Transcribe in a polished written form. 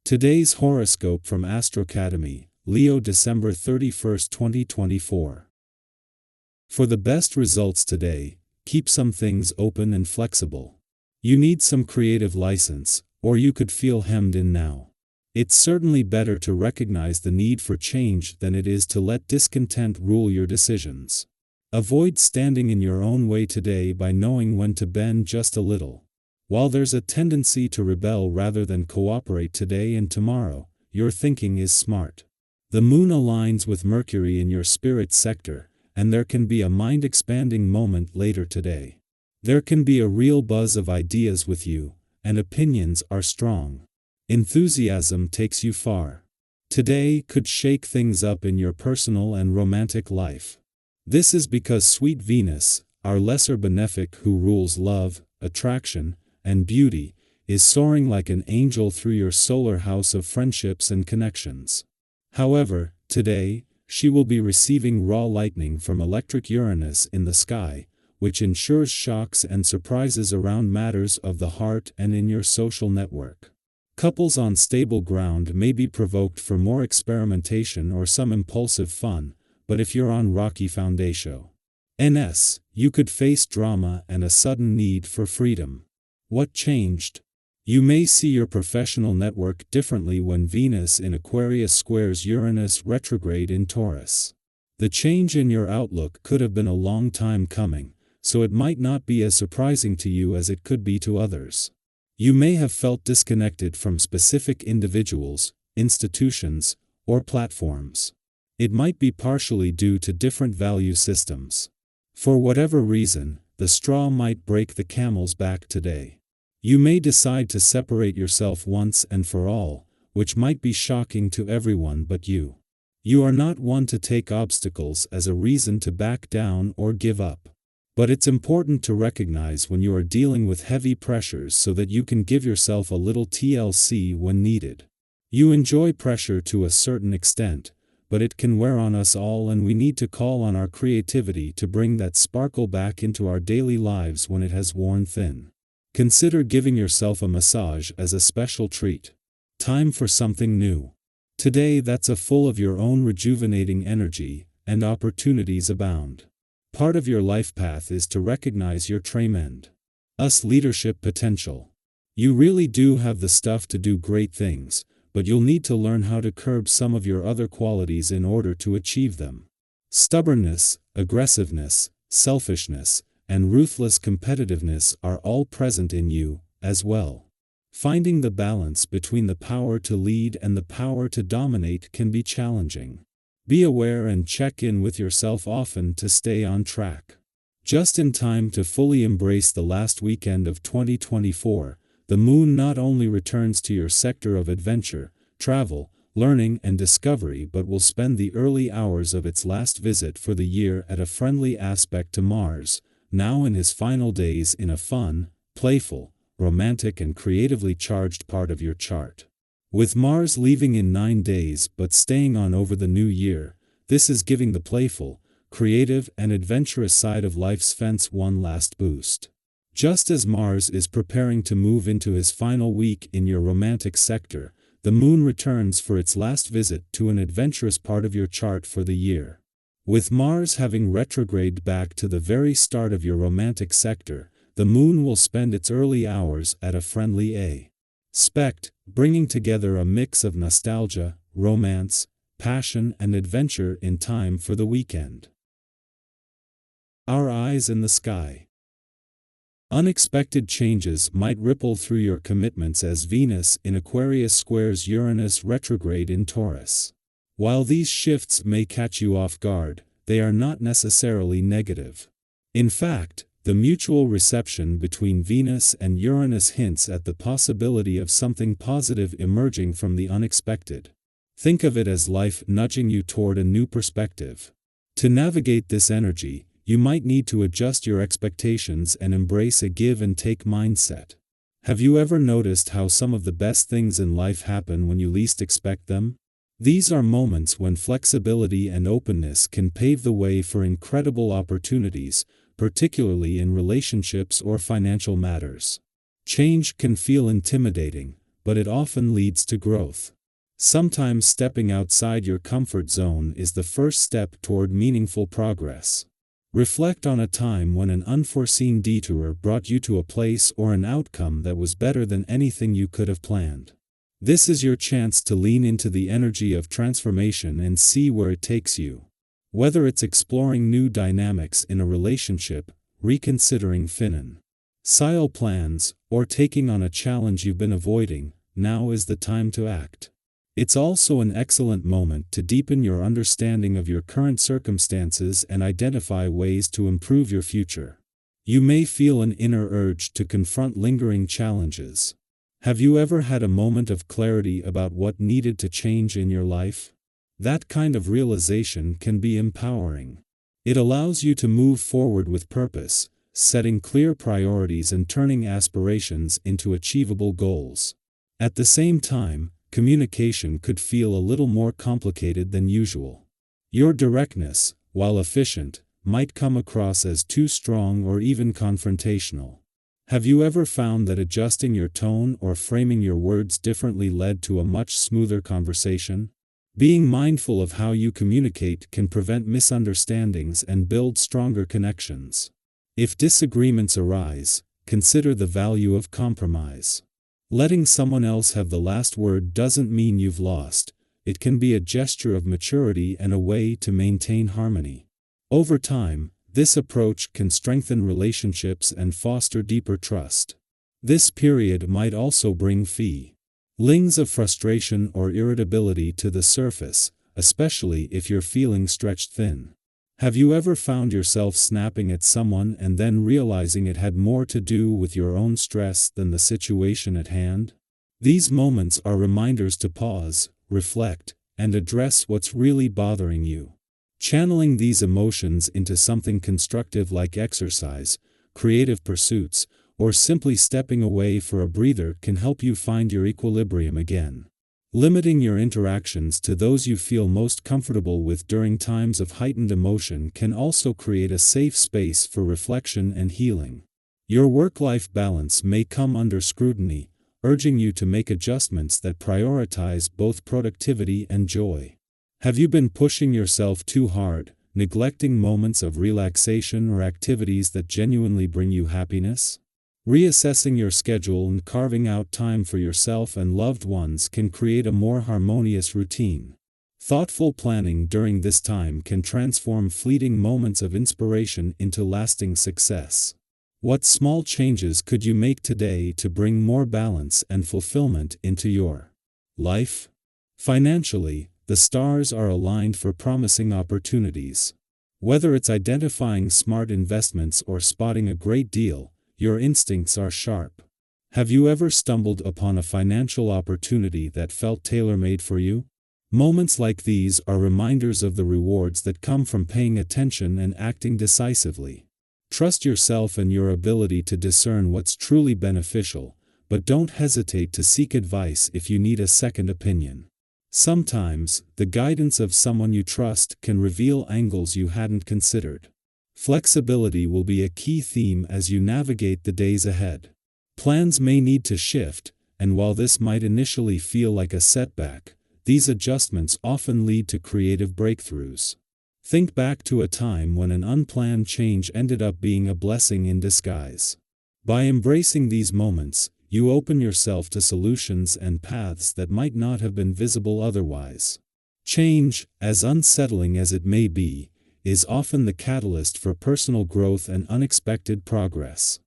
Today's horoscope from AstroCademy, Leo December 31st, 2024. For the best results today, keep some things open and flexible. You need some creative license, or you could feel hemmed in now. It's certainly better to recognize the need for change than it is to let discontent rule your decisions. Avoid standing in your own way today by knowing when to bend just a little. While there's a tendency to rebel rather than cooperate today and tomorrow, your thinking is smart. The moon aligns with Mercury in your spirit sector, and there can be a mind-expanding moment later today. There can be a real buzz of ideas with you, and opinions are strong. Enthusiasm takes you far. Today could shake things up in your personal and romantic life. This is because sweet Venus, our lesser benefic who rules love, attraction, and beauty, is soaring like an angel through your solar house of friendships and connections. However, today, she will be receiving raw lightning from electric Uranus in the sky, which ensures shocks and surprises around matters of the heart and in your social network. Couples on stable ground may be provoked for more experimentation or some impulsive fun, but if you're on rocky foundation, you could face drama and a sudden need for freedom. What changed? You may see your professional network differently when Venus in Aquarius squares Uranus retrograde in Taurus. The change in your outlook could have been a long time coming, so it might not be as surprising to you as it could be to others. You may have felt disconnected from specific individuals, institutions, or platforms. It might be partially due to different value systems. For whatever reason, the straw might break the camel's back today. You may decide to separate yourself once and for all, which might be shocking to everyone but you. You are not one to take obstacles as a reason to back down or give up. But it's important to recognize when you are dealing with heavy pressures so that you can give yourself a little TLC when needed. You enjoy pressure to a certain extent, but it can wear on us all, and we need to call on our creativity to bring that sparkle back into our daily lives when it has worn thin. Consider giving yourself a massage as a special treat. Time for something new. Today that's full of your own rejuvenating energy, and opportunities abound. Part of your life path is to recognize your tremendous leadership potential. You really do have the stuff to do great things, but you'll need to learn how to curb some of your other qualities in order to achieve them. Stubbornness, aggressiveness, selfishness, and ruthless competitiveness are all present in you, as well. Finding the balance between the power to lead and the power to dominate can be challenging. Be aware and check in with yourself often to stay on track. Just in time to fully embrace the last weekend of 2024, the moon not only returns to your sector of adventure, travel, learning and discovery, but will spend the early hours of its last visit for the year at a friendly aspect to Mars, now in his final days in a fun, playful, romantic and creatively charged part of your chart. With Mars leaving in 9 days but staying on over the new year, this is giving the playful, creative and adventurous side of life's fence one last boost. Just as Mars is preparing to move into his final week in your romantic sector, the moon returns for its last visit to an adventurous part of your chart for the year. With Mars having retrograded back to the very start of your romantic sector, the moon will spend its early hours at a friendly aspect, bringing together a mix of nostalgia, romance, passion and adventure in time for the weekend. Our eyes in the sky. Unexpected changes might ripple through your commitments as Venus in Aquarius squares Uranus retrograde in Taurus. While these shifts may catch you off guard, they are not necessarily negative. In fact, the mutual reception between Venus and Uranus hints at the possibility of something positive emerging from the unexpected. Think of it as life nudging you toward a new perspective. To navigate this energy, you might need to adjust your expectations and embrace a give-and-take mindset. Have you ever noticed how some of the best things in life happen when you least expect them? These are moments when flexibility and openness can pave the way for incredible opportunities, particularly in relationships or financial matters. Change can feel intimidating, but it often leads to growth. Sometimes stepping outside your comfort zone is the first step toward meaningful progress. Reflect on a time when an unforeseen detour brought you to a place or an outcome that was better than anything you could have planned. This is your chance to lean into the energy of transformation and see where it takes you. Whether it's exploring new dynamics in a relationship, reconsidering financial plans, or taking on a challenge you've been avoiding, now is the time to act. It's also an excellent moment to deepen your understanding of your current circumstances and identify ways to improve your future. You may feel an inner urge to confront lingering challenges. Have you ever had a moment of clarity about what needed to change in your life? That kind of realization can be empowering. It allows you to move forward with purpose, setting clear priorities and turning aspirations into achievable goals. At the same time, communication could feel a little more complicated than usual. Your directness, while efficient, might come across as too strong or even confrontational. Have you ever found that adjusting your tone or framing your words differently led to a much smoother conversation? Being mindful of how you communicate can prevent misunderstandings and build stronger connections. If disagreements arise, consider the value of compromise. Letting someone else have the last word doesn't mean you've lost. It can be a gesture of maturity and a way to maintain harmony. Over time, this approach can strengthen relationships and foster deeper trust. This period might also bring feelings of frustration or irritability to the surface, especially if you're feeling stretched thin. Have you ever found yourself snapping at someone and then realizing it had more to do with your own stress than the situation at hand? These moments are reminders to pause, reflect, and address what's really bothering you. Channeling these emotions into something constructive like exercise, creative pursuits, or simply stepping away for a breather can help you find your equilibrium again. Limiting your interactions to those you feel most comfortable with during times of heightened emotion can also create a safe space for reflection and healing. Your work-life balance may come under scrutiny, urging you to make adjustments that prioritize both productivity and joy. Have you been pushing yourself too hard, neglecting moments of relaxation or activities that genuinely bring you happiness? Reassessing your schedule and carving out time for yourself and loved ones can create a more harmonious routine. Thoughtful planning during this time can transform fleeting moments of inspiration into lasting success. What small changes could you make today to bring more balance and fulfillment into your life? Financially, the stars are aligned for promising opportunities. Whether it's identifying smart investments or spotting a great deal, your instincts are sharp. Have you ever stumbled upon a financial opportunity that felt tailor-made for you? Moments like these are reminders of the rewards that come from paying attention and acting decisively. Trust yourself and your ability to discern what's truly beneficial, but don't hesitate to seek advice if you need a second opinion. Sometimes, the guidance of someone you trust can reveal angles you hadn't considered. Flexibility will be a key theme as you navigate the days ahead. Plans may need to shift, and while this might initially feel like a setback, these adjustments often lead to creative breakthroughs. Think back to a time when an unplanned change ended up being a blessing in disguise. By embracing these moments, you open yourself to solutions and paths that might not have been visible otherwise. Change, as unsettling as it may be, is often the catalyst for personal growth and unexpected progress.